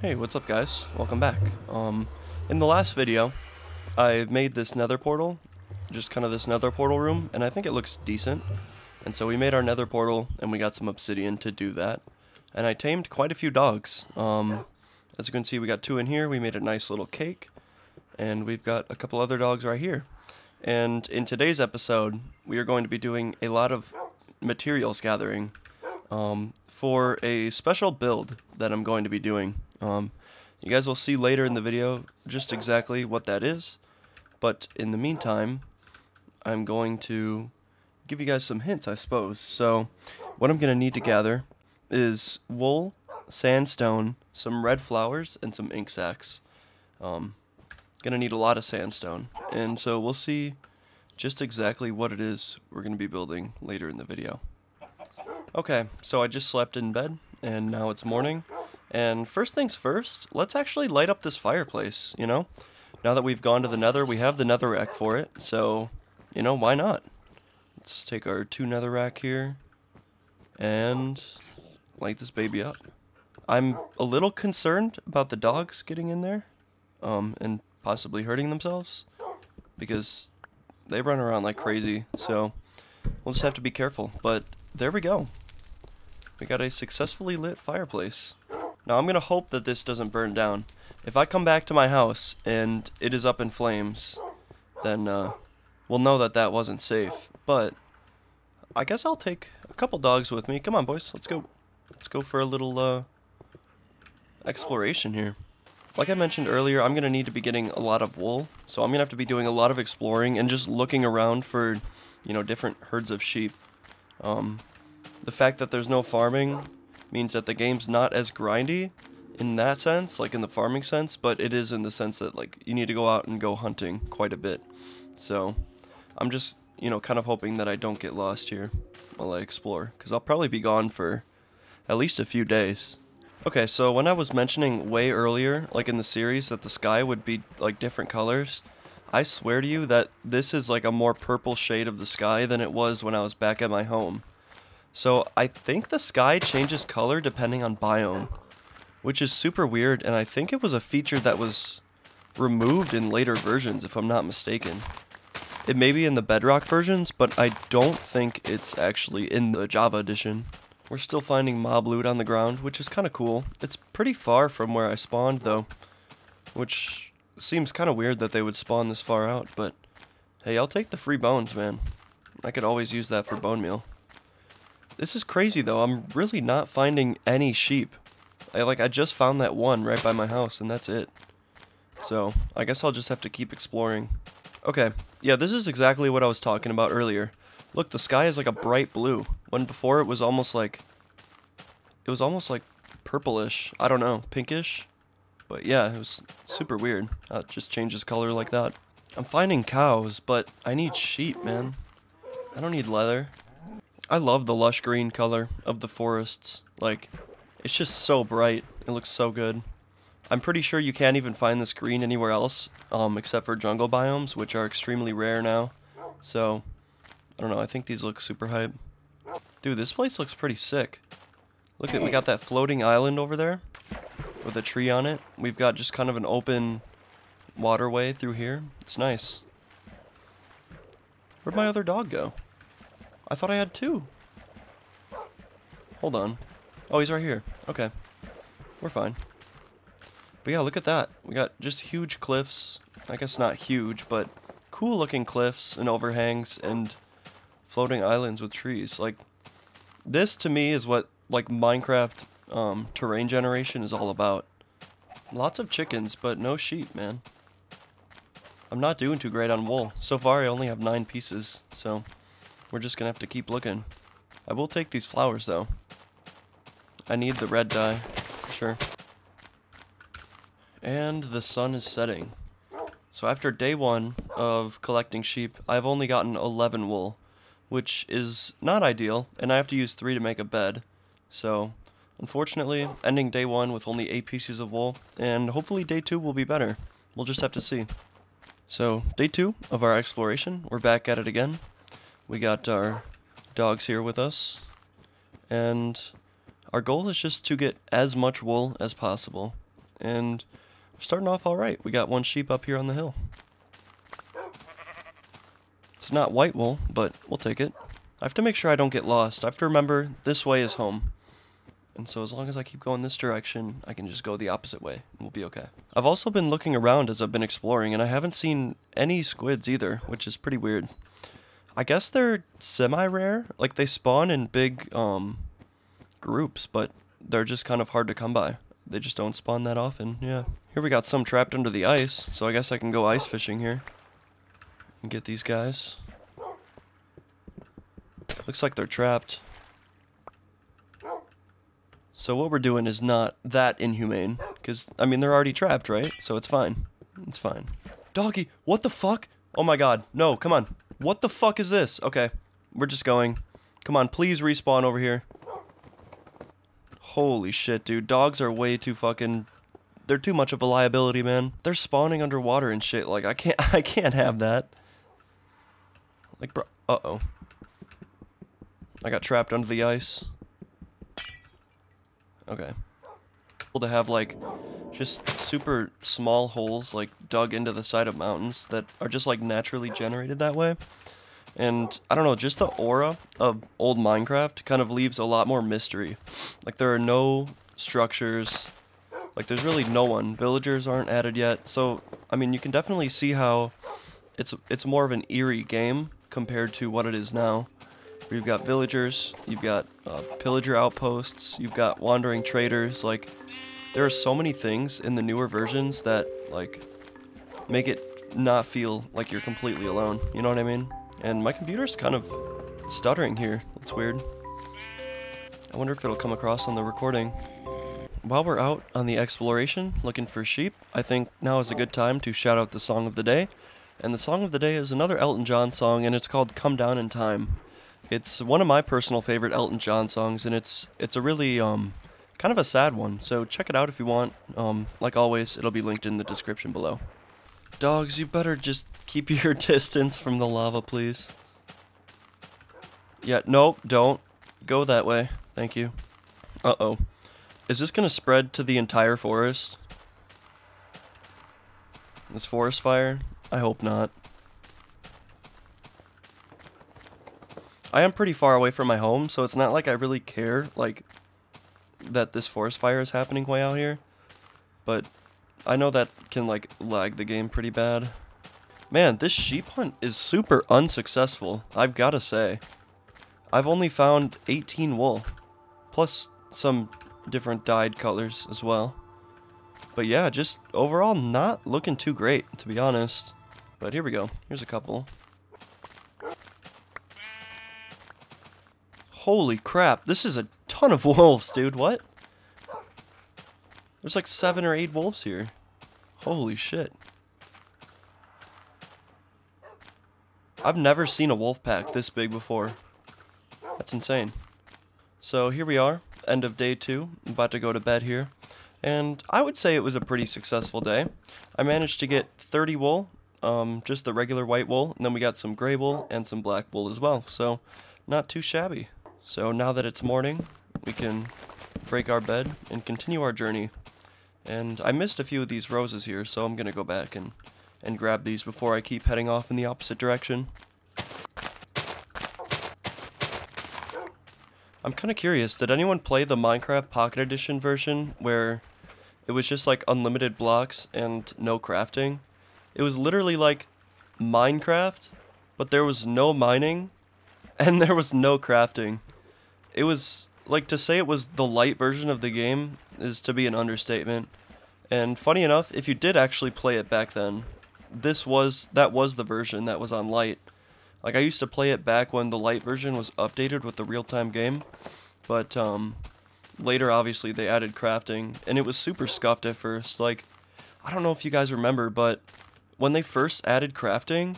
Hey, what's up guys? Welcome back. In the last video, I made this nether portal, just kind of this nether portal room, and I think it looks decent. And so we made our nether portal, and we got some obsidian to do that. And I tamed quite a few dogs. As you can see, we got 2 in here, we made a nice little cake, and we've got a couple other dogs right here. And in today's episode, we are going to be doing a lot of materials gathering, for a special build that I'm going to be doing. You guys will see later in the video just exactly what that is, but in the meantime, I'm going to give you guys some hints, I suppose. So, what I'm going to need to gather is wool, sandstone, some red flowers, and some ink sacs. Gonna need a lot of sandstone, and so we'll see just exactly what it is we're going to be building later in the video. Okay, so I just slept in bed, and now it's morning. And first things first, let's actually light up this fireplace, you know? Now that we've gone to the nether, we have the netherrack for it, so, you know, why not? Let's take our 2 netherrack here, and light this baby up. I'm a little concerned about the dogs getting in there, and possibly hurting themselves, because they run around like crazy, so we'll just have to be careful. But there we go. We got a successfully lit fireplace. Now I'm gonna hope that this doesn't burn down. If I come back to my house and it is up in flames, then we'll know that that wasn't safe. But I guess I'll take a couple dogs with me. Come on, boys, let's go. Let's go for a little exploration here. Like I mentioned earlier, I'm gonna need to be getting a lot of wool, so I'm gonna have to be doing a lot of exploring and just looking around for, you know, different herds of sheep. The fact that there's no farming means that the game's not as grindy in that sense, like in the farming sense, but it is in the sense that, like, you need to go out and go hunting quite a bit. So I'm just, you know, kind of hoping that I don't get lost here while I explore, because I'll probably be gone for at least a few days. Okay, so when I was mentioning way earlier, like in the series, that the sky would be like different colors, I swear to you that this is like a more purple shade of the sky than it was when I was back at my home. So I think the sky changes color depending on biome, which is super weird, and I think it was a feature that was removed in later versions, if I'm not mistaken. It may be in the Bedrock versions, but I don't think it's actually in the Java edition. We're still finding mob loot on the ground, which is kind of cool. It's pretty far from where I spawned, though, which seems kind of weird that they would spawn this far out, but hey, I'll take the free bones, man. I could always use that for bone meal. This is crazy, though. I'm really not finding any sheep. I just found that one right by my house, and that's it. So, I guess I'll just have to keep exploring. Okay, yeah, this is exactly what I was talking about earlier. Look, the sky is like a bright blue, when before it was almost like purplish. I don't know, pinkish? But yeah, it was super weird. It just changes color like that. I'm finding cows, but I need sheep, man. I don't need leather. I love the lush green color of the forests. Like, it's just so bright. It looks so good. I'm pretty sure you can't even find this green anywhere else, except for jungle biomes, which are extremely rare now. So, I don't know, I think these look super hype. Dude, this place looks pretty sick. Look at, we got that floating island over there with a tree on it. We've got just kind of an open waterway through here. It's nice. Where'd my other dog go? I thought I had 2. Hold on. Oh, he's right here. Okay. We're fine. But yeah, look at that. We got just huge cliffs. I guess not huge, but cool looking cliffs and overhangs and floating islands with trees. Like, this to me is what, like, Minecraft terrain generation is all about. Lots of chickens, but no sheep, man. I'm not doing too great on wool. So far, I only have 9 pieces, so we're just gonna have to keep looking. I will take these flowers, though. I need the red dye, for sure. And the sun is setting. So after day 1 of collecting sheep, I've only gotten 11 wool, which is not ideal, and I have to use 3 to make a bed. So, unfortunately, ending day 1 with only 8 pieces of wool, and hopefully day 2 will be better. We'll just have to see. So, day 2 of our exploration, we're back at it again. We got our dogs here with us, and our goal is just to get as much wool as possible. and we're starting off alright. We got one sheep up here on the hill. It's not white wool, but we'll take it. I have to make sure I don't get lost. I have to remember this way is home. And so as long as I keep going this direction, I can just go the opposite way, and we'll be okay. I've also been looking around as I've been exploring, and I haven't seen any squids either, which is pretty weird. I guess they're semi-rare. Like, they spawn in big, groups, but they're just kind of hard to come by. They just don't spawn that often, yeah. Here we got some trapped under the ice, so I guess I can go ice fishing here. And get these guys. Looks like they're trapped. So what we're doing is not that inhumane, because, I mean, they're already trapped, right? So it's fine. It's fine. Doggy, what the fuck? Oh my god, no, come on. What the fuck is this? Okay, we're just going. Come on, please respawn over here. Holy shit, dude. Dogs are way too fucking... They're too much of a liability, man. They're spawning underwater and shit. Like, I can't have that. Like, bro... Uh-oh. I got trapped under the ice. Okay. To have, like, just super small holes, like, dug into the side of mountains that are just, like, naturally generated that way. And, I don't know, just the aura of old Minecraft kind of leaves a lot more mystery. Like, there are no structures. Like, there's really no one. Villagers aren't added yet. So, I mean, you can definitely see how it's more of an eerie game compared to what it is now. Where you've got villagers, you've got pillager outposts, you've got wandering traders. Like, there are so many things in the newer versions that, like, make it not feel like you're completely alone. You know what I mean? And my computer's kind of stuttering here. It's weird. I wonder if it'll come across on the recording. While we're out on the exploration, looking for sheep, I think now is a good time to shout out the song of the day. And the song of the day is another Elton John song, and it's called Come Down in Time. It's one of my personal favorite Elton John songs, and it's a really, kind of a sad one, so check it out if you want. Like always, it'll be linked in the description below. Dogs, you better just keep your distance from the lava, please. Yeah, nope, don't. Go that way. Thank you. Uh-oh. Is this gonna spread to the entire forest? This forest fire? I hope not. I am pretty far away from my home, so it's not like I really care, like, that this forest fire is happening way out here. But I know that can, like, lag the game pretty bad. Man, this sheep hunt is super unsuccessful, I've gotta say. I've only found 18 wool, plus some different dyed colors as well. But yeah, just overall not looking too great, to be honest. But here we go. Here's a couple. Holy crap, this is a ton of wolves, dude. What? There's like 7 or 8 wolves here. Holy shit. I've never seen a wolf pack this big before. That's insane. So here we are, end of day 2. I'm about to go to bed here. And I would say it was a pretty successful day. I managed to get 30 wool, just the regular white wool, and then we got some gray wool and some black wool as well. So not too shabby. So now that it's morning, we can break our bed and continue our journey. And I missed a few of these roses here, so I'm going to go back and grab these before I keep heading off in the opposite direction. I'm kind of curious, did anyone play the Minecraft Pocket Edition version where it was just like unlimited blocks and no crafting? It was literally like Minecraft, but there was no mining and there was no crafting. It was, like, to say it was the light version of the game is to be an understatement. And funny enough, if you did actually play it back then, that was the version that was on light. Like, I used to play it back when the light version was updated with the real-time game. But, later, obviously, they added crafting, and it was super scuffed at first. Like, I don't know if you guys remember, but when they first added crafting,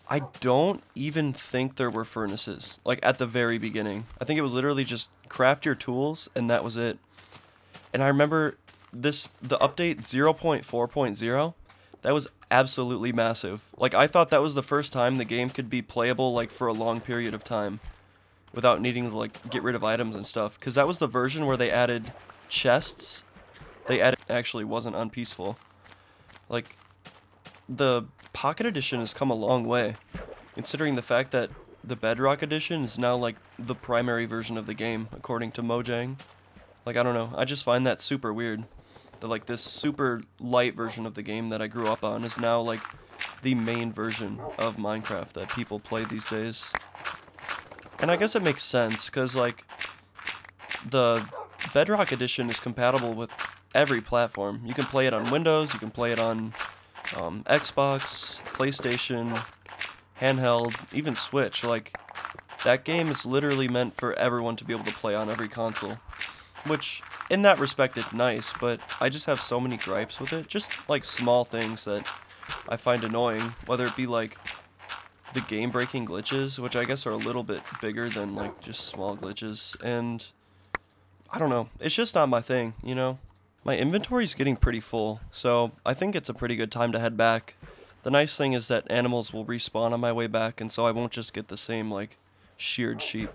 I don't even think there were furnaces, like, at the very beginning. I think it was literally just craft your tools, and that was it. And I remember the update 0.4.0, that was absolutely massive. Like, I thought that was the first time the game could be playable, like, for a long period of time, without needing to, like, get rid of items and stuff. Because that was the version where they added chests they added actually wasn't unpeaceful. Like, the Pocket Edition has come a long way, considering the fact that the Bedrock Edition is now, like, the primary version of the game, according to Mojang. Like, I don't know, I just find that super weird. That, like, this super light version of the game that I grew up on is now, like, the main version of Minecraft that people play these days. And I guess it makes sense, because, like, the Bedrock Edition is compatible with every platform. You can play it on Windows, you can play it on Xbox, PlayStation, handheld, even Switch. Like, that game is literally meant for everyone to be able to play on every console. Which, in that respect, it's nice, but I just have so many gripes with it. Just, like, small things that I find annoying, whether it be, like, the game-breaking glitches, which I guess are a little bit bigger than, like, just small glitches, and I don't know, it's just not my thing, you know? My inventory's getting pretty full, so I think it's a pretty good time to head back. The nice thing is that animals will respawn on my way back, and so I won't just get the same, like, sheared sheep.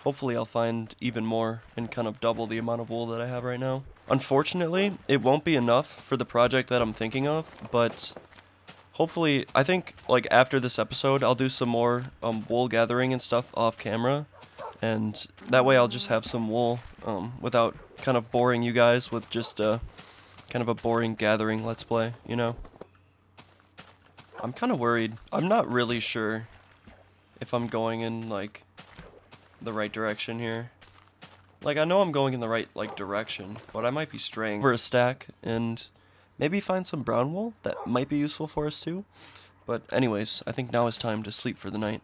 Hopefully I'll find even more and kind of double the amount of wool that I have right now. Unfortunately, it won't be enough for the project that I'm thinking of, but hopefully, I think, like, after this episode, I'll do some more wool gathering and stuff off camera, and that way I'll just have some wool without kind of boring you guys with just kind of a boring gathering let's play, you know? I'm kind of worried. I'm not really sure if I'm going in, like, the right direction here. Like, I know I'm going in the right, like, direction, but I might be straying over a stack and maybe find some brown wool that might be useful for us too. But anyways, I think now is time to sleep for the night.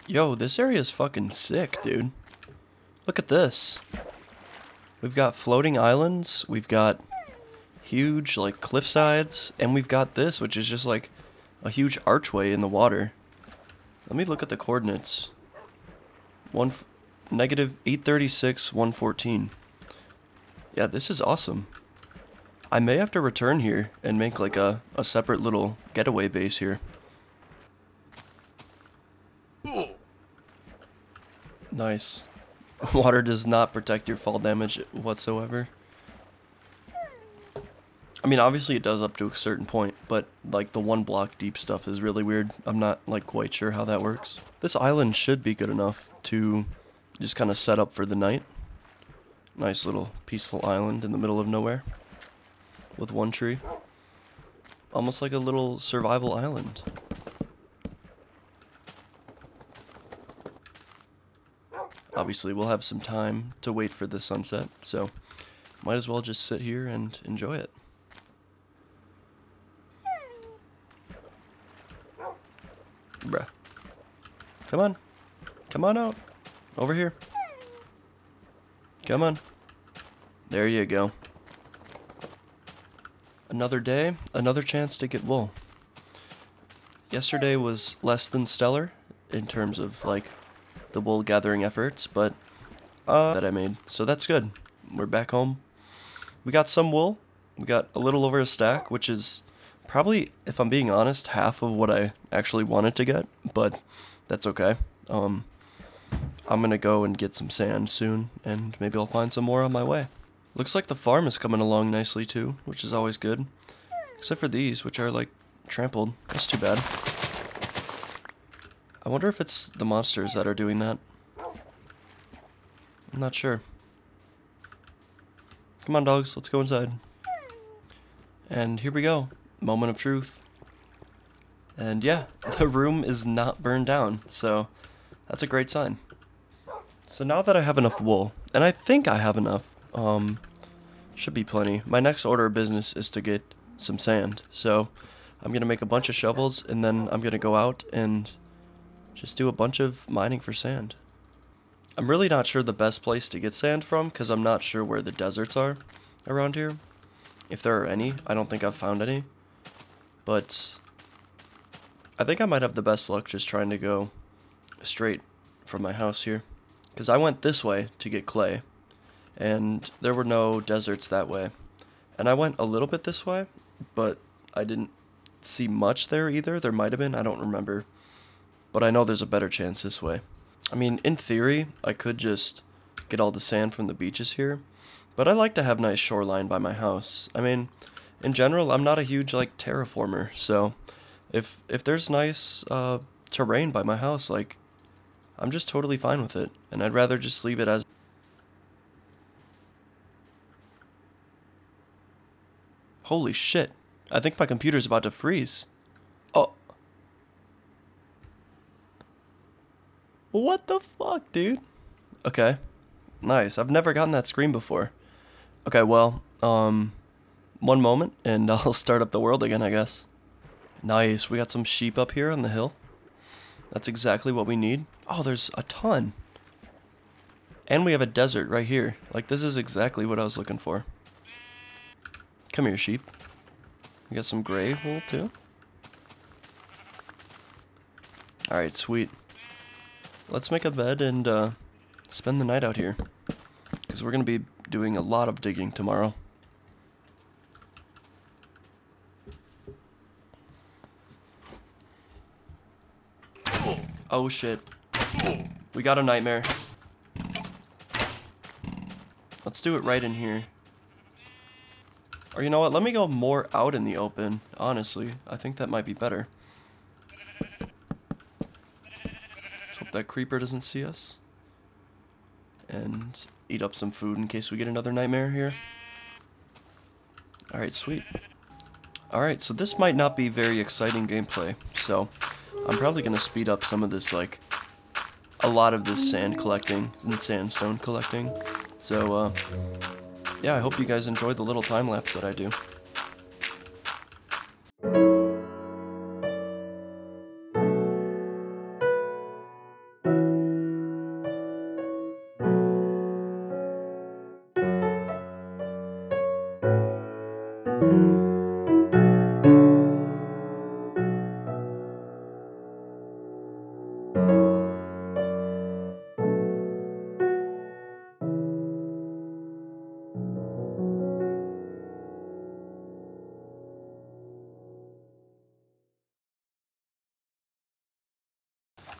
Yo, this area is fucking sick, dude. Look at this. We've got floating islands, we've got huge, like, cliff sides, and we've got this, which is just, like, a huge archway in the water. Let me look at the coordinates. Negative 836, 114. Yeah, this is awesome. I may have to return here and make, like, a separate little getaway base here. Nice. Water does not protect your fall damage whatsoever. I mean, obviously it does up to a certain point, but, like, the 1 block deep stuff is really weird. I'm not, like, quite sure how that works. This island should be good enough to just kind of set up for the night. Nice little peaceful island in the middle of nowhere with 1 tree. Almost like a little survival island. Obviously, we'll have some time to wait for the sunset, so might as well just sit here and enjoy it. Bruh. Come on. Come on out. Over here. Come on. There you go. Another day, another chance to get wool. Yesterday was less than stellar in terms of, like, the wool gathering efforts, but that I made, so that's good. We're back home. We got some wool. We got a little over a stack, which is probably, if I'm being honest, half of what I actually wanted to get, but that's okay. I'm gonna go and get some sand soon, and maybe I'll find some more on my way. Looks like the farm is coming along nicely too, which is always good. Except for these, which are, like, trampled. That's too bad. I wonder if it's the monsters that are doing that. I'm not sure. Come on, dogs, let's go inside. And here we go. Moment of truth. And yeah, the room is not burned down, so that's a great sign. So now that I have enough wool, and I think I have enough, should be plenty. My next order of business is to get some sand, so I'm gonna make a bunch of shovels, and then I'm gonna go out and just do a bunch of mining for sand. I'm really not sure the best place to get sand from, because I'm not sure where the deserts are around here. If there are any, I don't think I've found any. But I think I might have the best luck just trying to go straight from my house here. Because I went this way to get clay, and there were no deserts that way. And I went a little bit this way, but I didn't see much there either. There might have been, I don't remember. but I know there's a better chance this way. I mean, in theory, I could just get all the sand from the beaches here, but I like to have nice shoreline by my house. I mean, in general, I'm not a huge, like, terraformer, so if there's nice terrain by my house, like, I'm just totally fine with it, and I'd rather just leave it as... Holy shit, I think my computer's about to freeze. Oh. What the fuck, dude? Okay. Nice. I've never gotten that screen before. Okay, well, one moment, and I'll start up the world again, I guess. Nice. We got some sheep up here on the hill. That's exactly what we need. Oh, there's a ton. And we have a desert right here. Like, this is exactly what I was looking for. Come here, sheep. We got some gray wool, too. Alright, sweet. Let's make a bed and spend the night out here. Because we're going to be doing a lot of digging tomorrow. Oh shit. We got a nightmare. Let's do it right in here. Or you know what, let me go more out in the open, honestly. I think that might be better. Let's hope that creeper doesn't see us. And eat up some food in case we get another nightmare here. Alright, sweet. Alright, so this might not be very exciting gameplay, so I'm probably going to speed up some of this, like, a lot of this sand collecting and sandstone collecting. So, yeah, I hope you guys enjoyed the little time lapse that I do.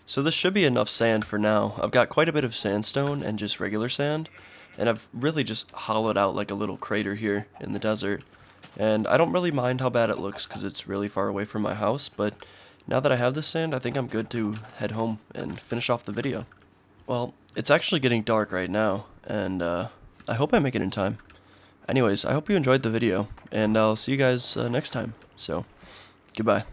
So this should be enough sand for now. I've got quite a bit of sandstone and just regular sand, and I've really just hollowed out like a little crater here in the desert. And I don't really mind how bad it looks because it's really far away from my house, but now that I have this sand, I think I'm good to head home and finish off the video. Well, it's actually getting dark right now, and I hope I make it in time. Anyways, I hope you enjoyed the video, and I'll see you guys next time. So, goodbye.